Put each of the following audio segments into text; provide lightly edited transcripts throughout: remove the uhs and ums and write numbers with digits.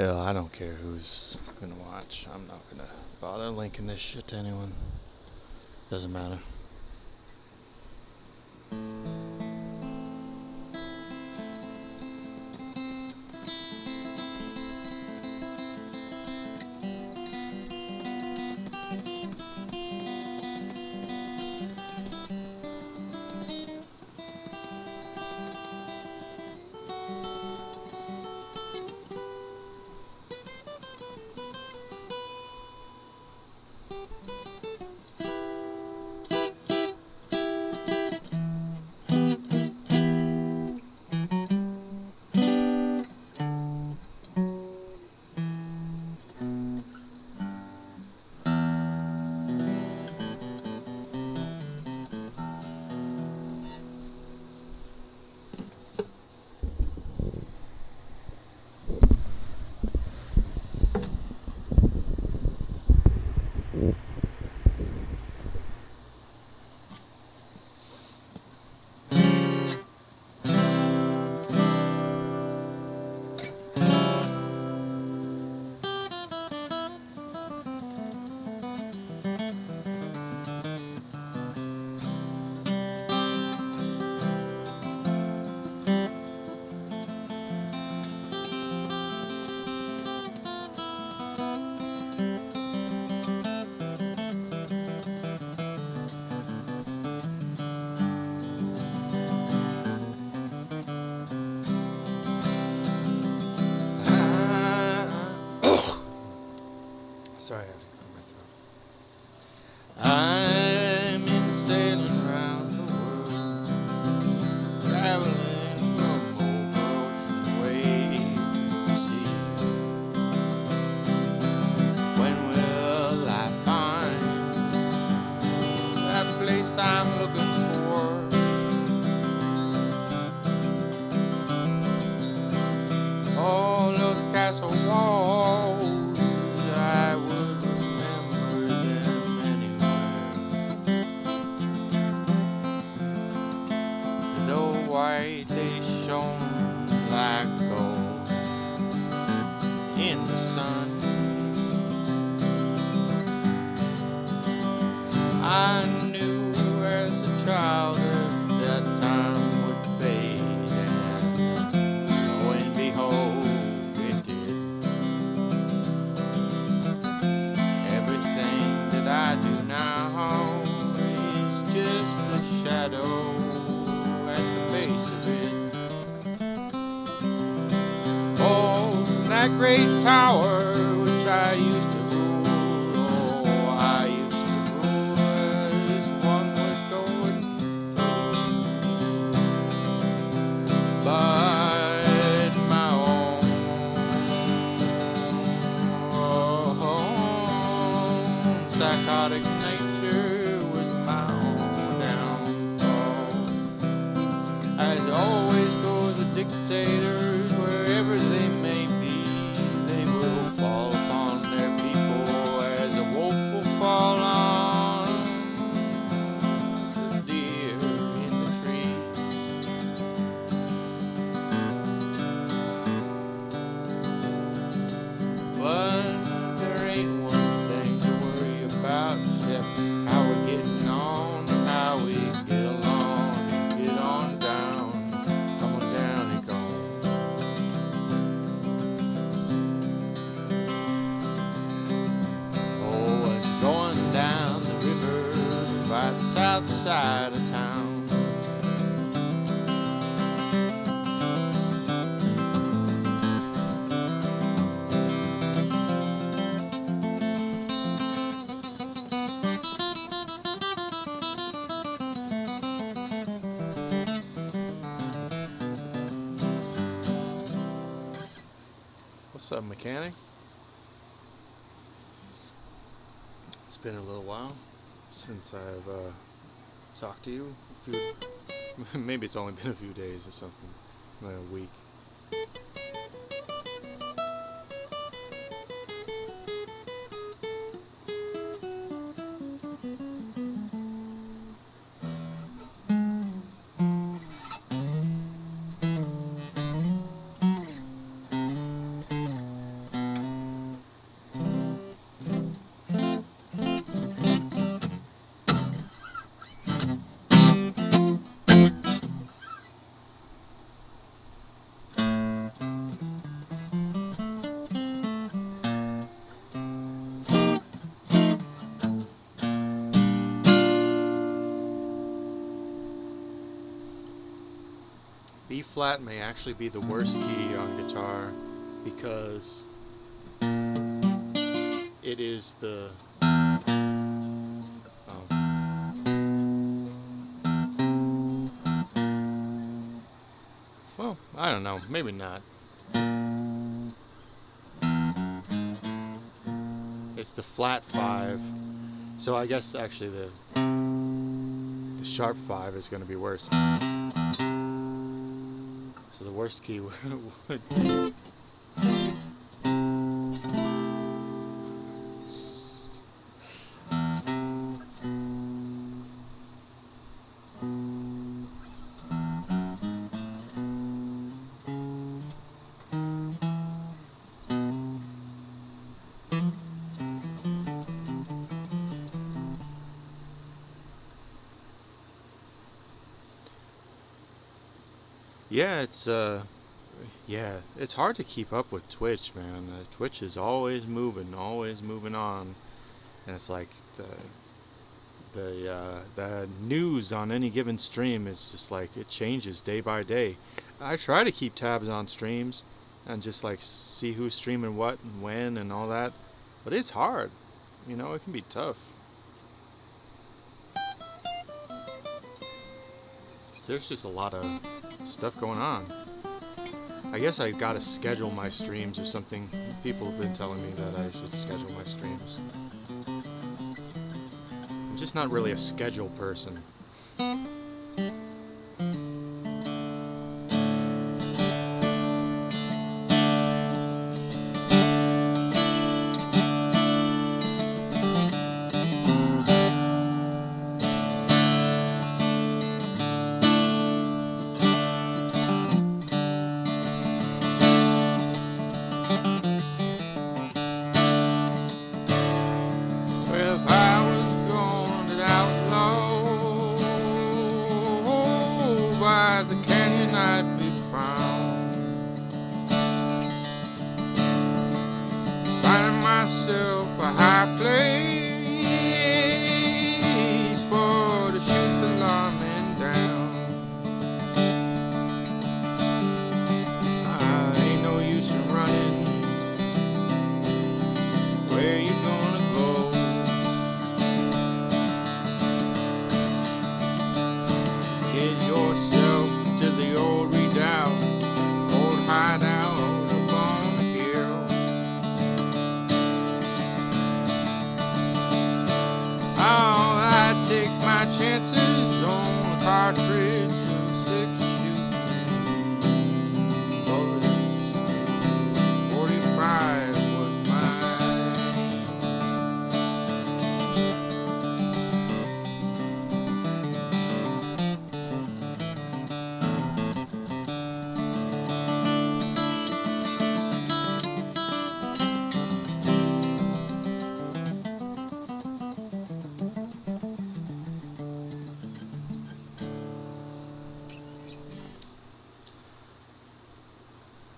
Hell, I don't care who's gonna watch. I'm not gonna bother linking this shit to anyone. Doesn't matter. Sorry, I had to clear my throat. I'm in sailing round the world, traveling from over ocean waves to sea. When will I find that place I'm looking for? All those castle walls, I would remember them anywhere. Though white they shone like gold in the sun. I knew as a child that time would fade, and lo and behold, it did. Everything that I do now is just a shadow at the base of it. Oh, that great tower which I used to rule, oh, I used to rule as one was going through. But my own psychotic nature was my own downfall. As always goes the dictators, wherever they may be, they will fall upon their people as a wolf will fall on the deer in the tree. But there ain't one thing to worry about except how we're getting on and how we get along and get on down. Come on down and go. Oh, it's going down the river by the south side of town. What's up, mechanic? It's been a little while since I've talked to you. Maybe it's only been a few days or something, like a week. B flat may actually be the worst key on guitar because it is the well, I don't know, maybe not. It's the flat 5, so I guess actually the sharp 5 is going to be worse. So the worst key would yeah, it's hard to keep up with Twitch, man. Twitch is always moving on, and it's like the news on any given stream is just like it changes day by day. I try to keep tabs on streams and just like see who's streaming what and when and all that, but it's hard. You know, it can be tough. There's just a lot of stuff going on. I guess I gotta schedule my streams or something. People have been telling me that I should schedule my streams. I'm just not really a schedule person.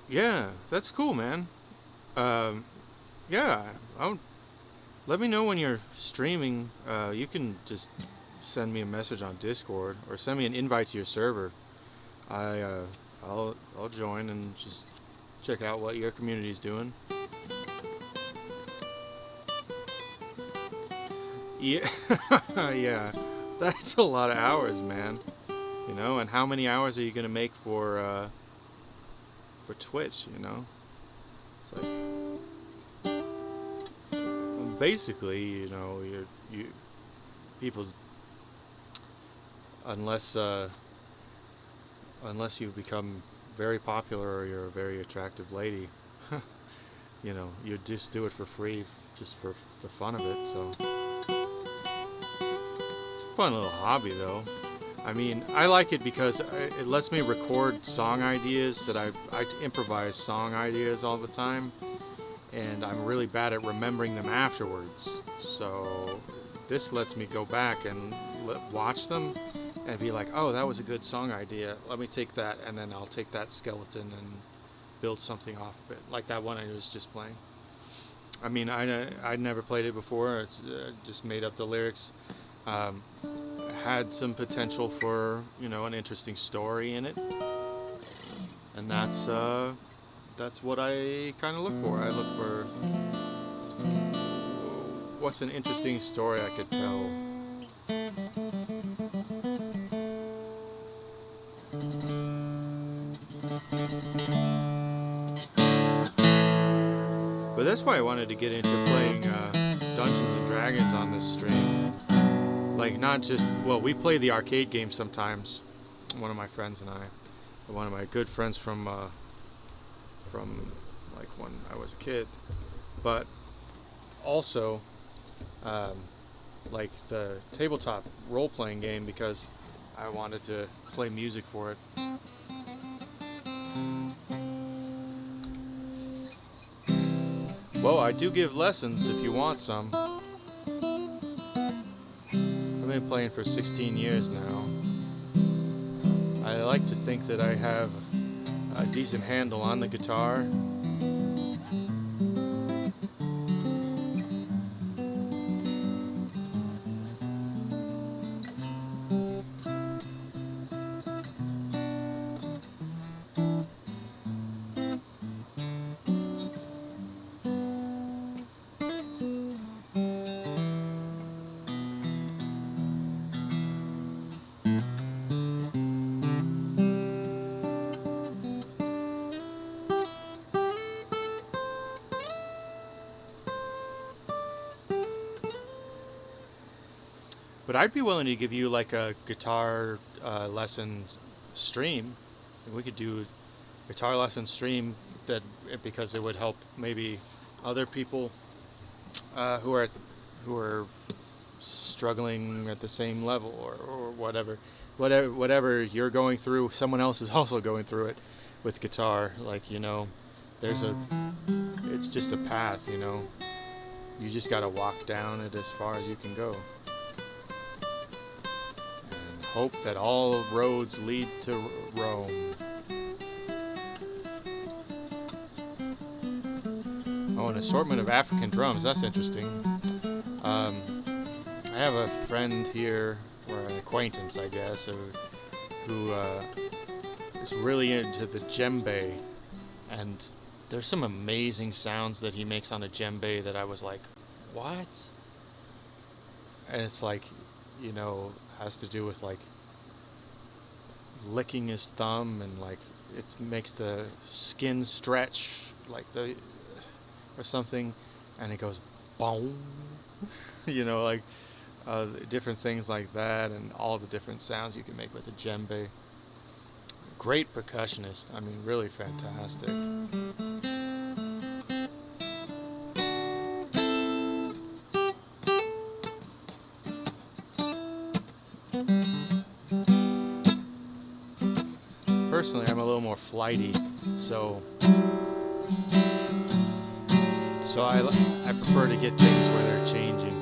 Yeah, that's cool, man. Yeah, let me know when you're streaming. You can just send me a message on Discord or send me an invite to your server. I'll join and just check out what your community's doing. Yeah, yeah, that's a lot of hours, man. You know, and how many hours are you gonna make for Twitch? You know, it's like basically, you know, you people unless you become very popular or you're a very attractive lady, you know, you just do it for free, just for the fun of it. So it's a fun little hobby, though. I mean, I like it because it lets me record song ideas that I improvise song ideas all the time, and I'm really bad at remembering them afterwards. So this lets me go back and watch them and be like, oh, that was a good song idea. Let me take that, and then I'll take that skeleton and build something off of it, like that one I was just playing. I mean, I'd never played it before. It's just made up the lyrics. Had some potential for, you know, an interesting story in it. and that's what I kind of look for. I look for what's an interesting story I could tell. But that's why I wanted to get into playing Dungeons and Dragons on this stream. Like, not just, well, we play the arcade game sometimes, one of my friends and I, one of my good friends from like when I was a kid, but also like the tabletop role-playing game, because I wanted to play music for it. Well, I do give lessons if you want some. I've been playing for 16 years now. I like to think that I have a decent handle on the guitar. But I'd be willing to give you like a guitar lesson stream. We could do a guitar lesson stream that, because it would help maybe other people who are struggling at the same level, or whatever you're going through. Someone else is also going through it with guitar. Like, you know, it's just a path. You know, you just gotta walk down it as far as you can go. Hope that all roads lead to Rome. Oh, an assortment of African drums. That's interesting. I have a friend here, or an acquaintance, I guess, who is really into the djembe, and there's some amazing sounds that he makes on a djembe that I was like, what? And it's like, you know, has to do with like licking his thumb, and like it makes the skin stretch like or something, and it goes boom. You know, like different things like that, and all the different sounds you can make with a djembe. Great percussionist. I mean, really fantastic. Personally, I'm a little more flighty, so I prefer to get things where they're changing.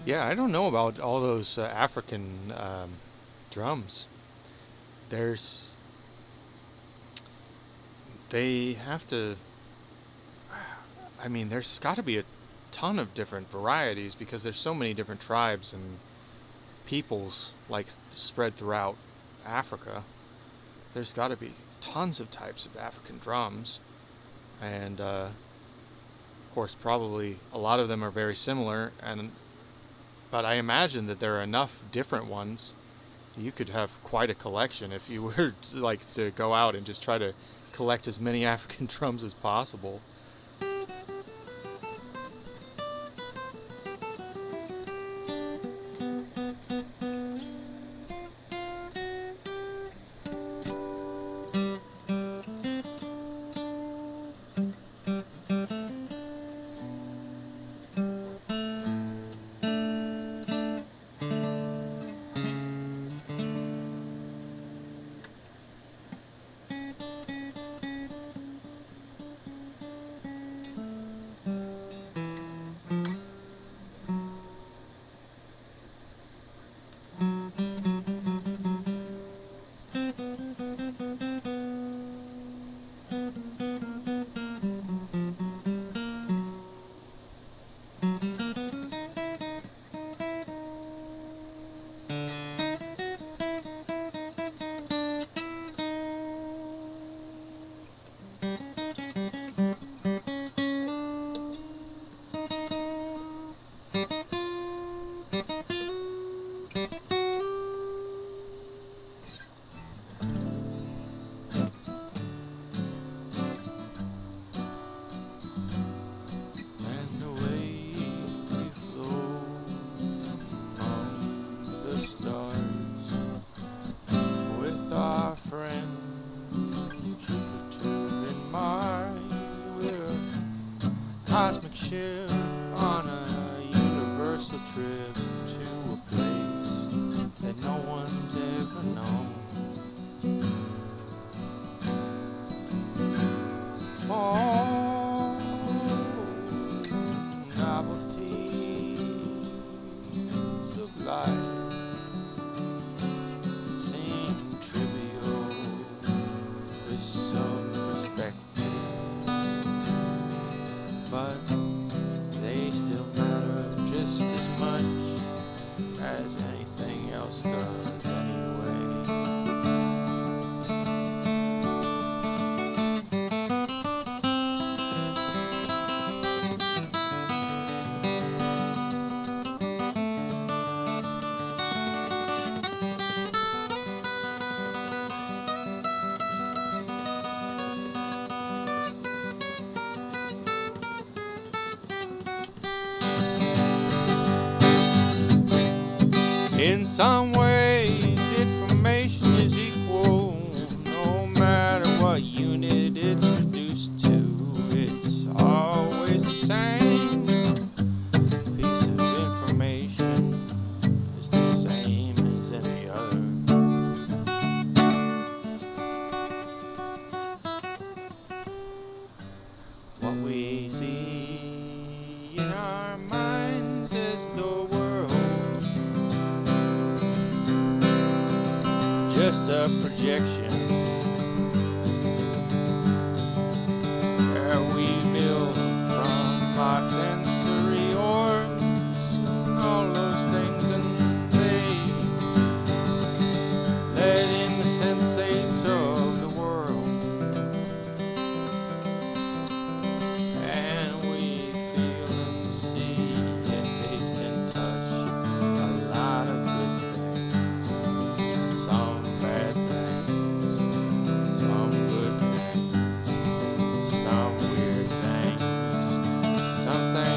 Yeah, I don't know about all those African drums. There's they have to. I mean, there's got to be a ton of different varieties because there's so many different tribes and peoples like spread throughout Africa. There's got to be tons of types of African drums, and of course, probably a lot of them are very similar. And but I imagine that there are enough different ones. You could have quite a collection if you were to go out and just try to collect as many African drums as possible. Cosmic ship on a universal trip to a place that no one's ever known. Oh, novelties of life seem trivial with some perspective, but they still matter just as much as anything else does anyway. In some ways, information is equal, no matter what unit it's reduced to. It's always the same. Piece of information is the same as any other. What we see in our minds is the world, just a projection where we build from our sensory organs and all those things, and they let in the sensates of the world, and we feel and see and taste and touch a lot of good things, some bad things, some good things, some weird things, some things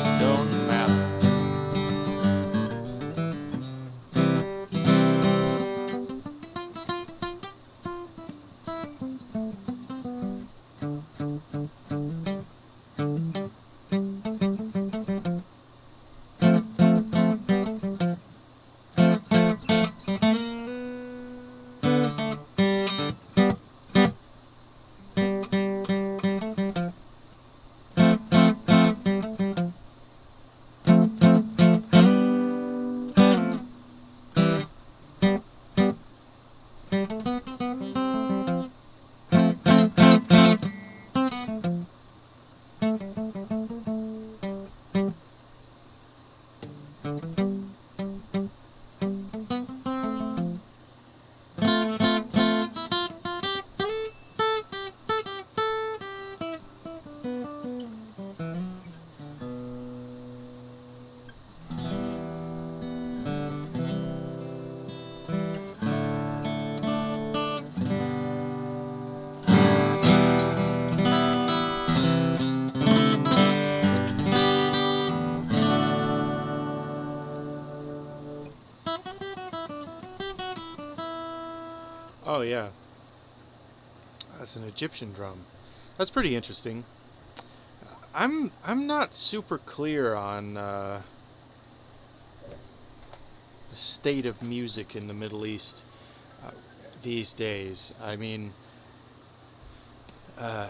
Oh yeah, that's an Egyptian drum. That's pretty interesting. I'm not super clear on the state of music in the Middle East uh, these days. I mean, uh,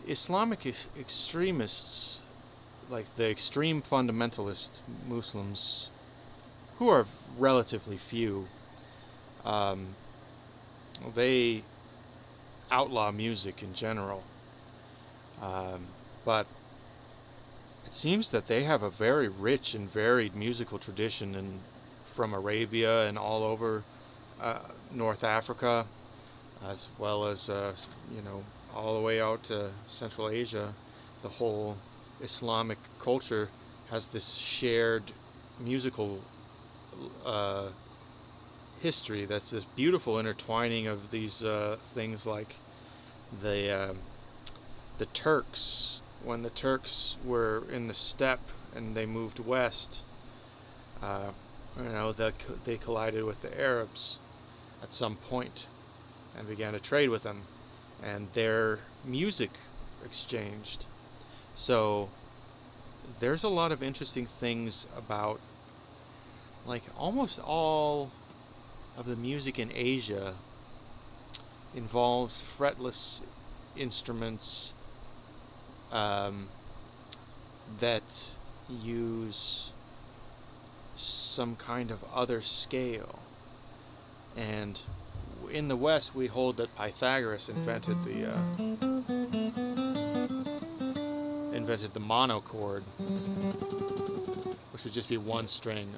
Islamic extremists, like the extreme fundamentalist Muslims, who are relatively few, um, they outlaw music in general. Um, but it seems that they have a very rich and varied musical tradition from Arabia and all over uh, North Africa, as well as all the way out to Central Asia. The whole Islamic culture has this shared musical uh, history. That's this beautiful intertwining of these things, like the uh, the Turks. When the Turks were in the steppe and they moved west, uh, they collided with the Arabs at some point and began to trade with them, and their music exchanged. So there's a lot of interesting things about, like, almost all of the music in Asia involves fretless instruments um, that use some kind of other scale. And in the West, we hold that Pythagoras invented the monochord, which would just be one string,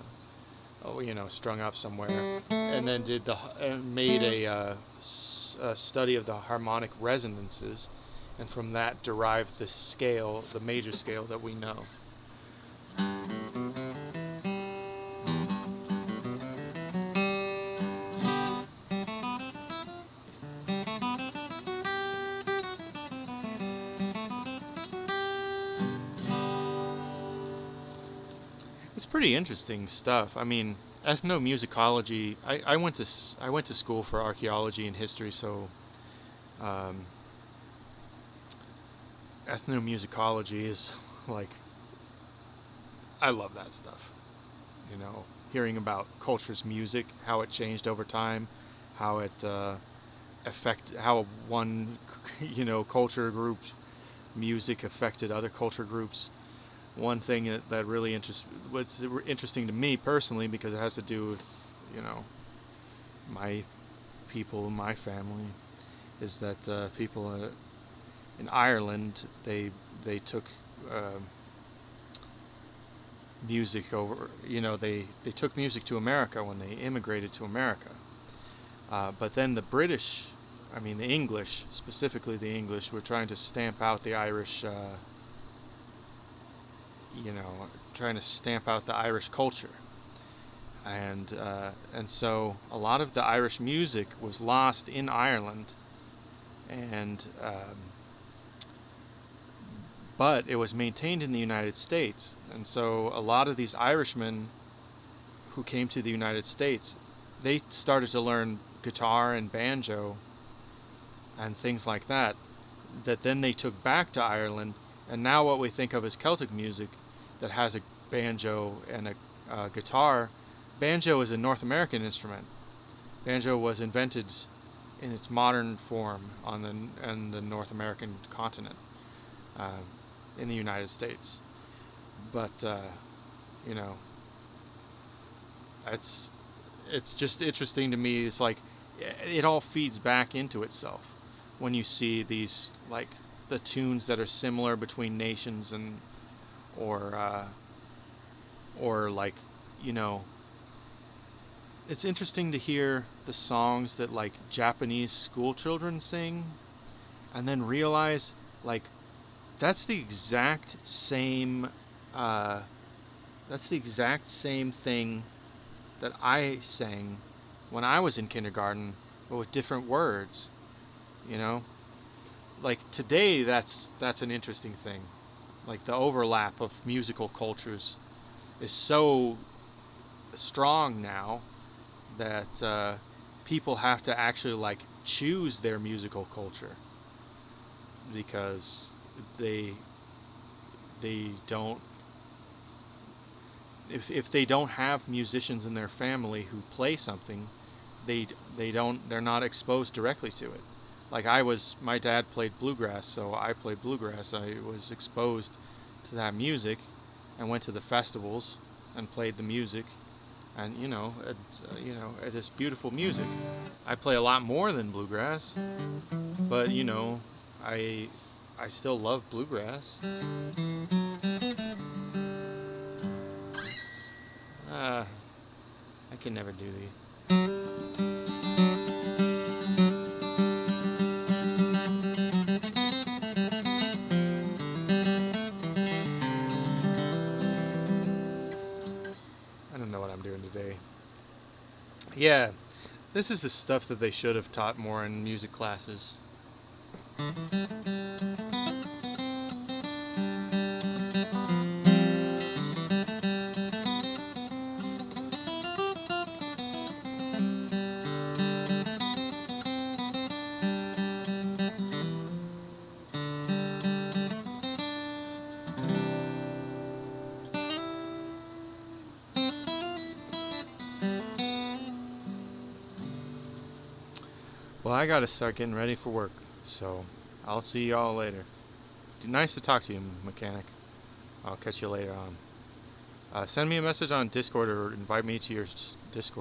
strung up somewhere, and then made a study of the harmonic resonances, and from that derived the scale, the major scale that we know. It's pretty interesting stuff. I mean, ethnomusicology. I went to school for archaeology and history, so um, ethnomusicology is like, I love that stuff. Hearing about culture's music, how it changed over time, how it how one culture group's music affected other culture groups. One thing that really what's interesting to me personally, because it has to do with my people, my family, is that people in Ireland, they took music over. They took music to America when they immigrated to America. But then the British, the English, specifically the English, were trying to stamp out the Irish. Trying to stamp out the Irish culture, and so a lot of the Irish music was lost in Ireland, and but it was maintained in the United States, and so a lot of these Irishmen who came to the United States, they started to learn guitar and banjo and things like that then they took back to Ireland, and now what we think of as Celtic music that has a banjo and a guitar. Banjo is a North American instrument. Banjo was invented in its modern form on the North American continent, in the United States. But it's just interesting to me. It's like it all feeds back into itself when you see these, like, the tunes that are similar between nations, and or like, it's interesting to hear the songs that, like, Japanese school children sing, and then realize, like, that's the exact same thing that I sang when I was in kindergarten, but with different words. Like, today, that's an interesting thing. Like, the overlap of musical cultures is so strong now that people have to actually like choose their musical culture, because they don't, if they don't have musicians in their family who play something, they're not exposed directly to it. Like my dad played bluegrass, so I played bluegrass. I was exposed to that music and went to the festivals and played the music, and it's this beautiful music. I play a lot more than bluegrass, but I I still love bluegrass. Uh, I can never do these. I don't know what I'm doing today. Yeah, this is the stuff that they should have taught more in music classes. Well, I gotta start getting ready for work, so I'll see y'all later. Nice to talk to you, mechanic. I'll catch you later on. Send me a message on Discord or invite me to your Discord.